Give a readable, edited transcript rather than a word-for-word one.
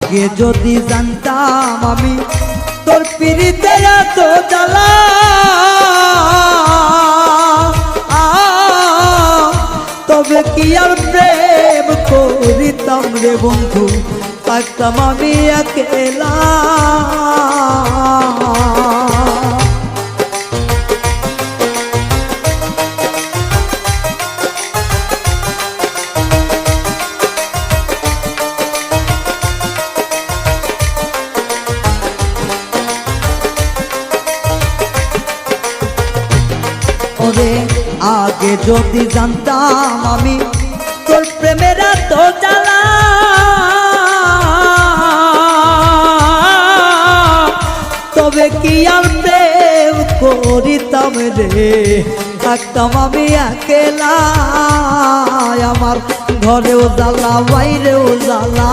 আগে যদি জানতাম আমি তোর পিরিতে এত জ্বালা, তবে কি আর প্রেম করিতাম রে বন্ধু, থাকতাম আমি একেলা। ওরে আগে যদি জানতাম আমি তোর প্রেমের এত জ্বালা, তবে কি আর প্রেম করিতাম রে, থাকতাম আমি একেলা। আমার ঘরেও জ্বালা বাইরেও জ্বালা।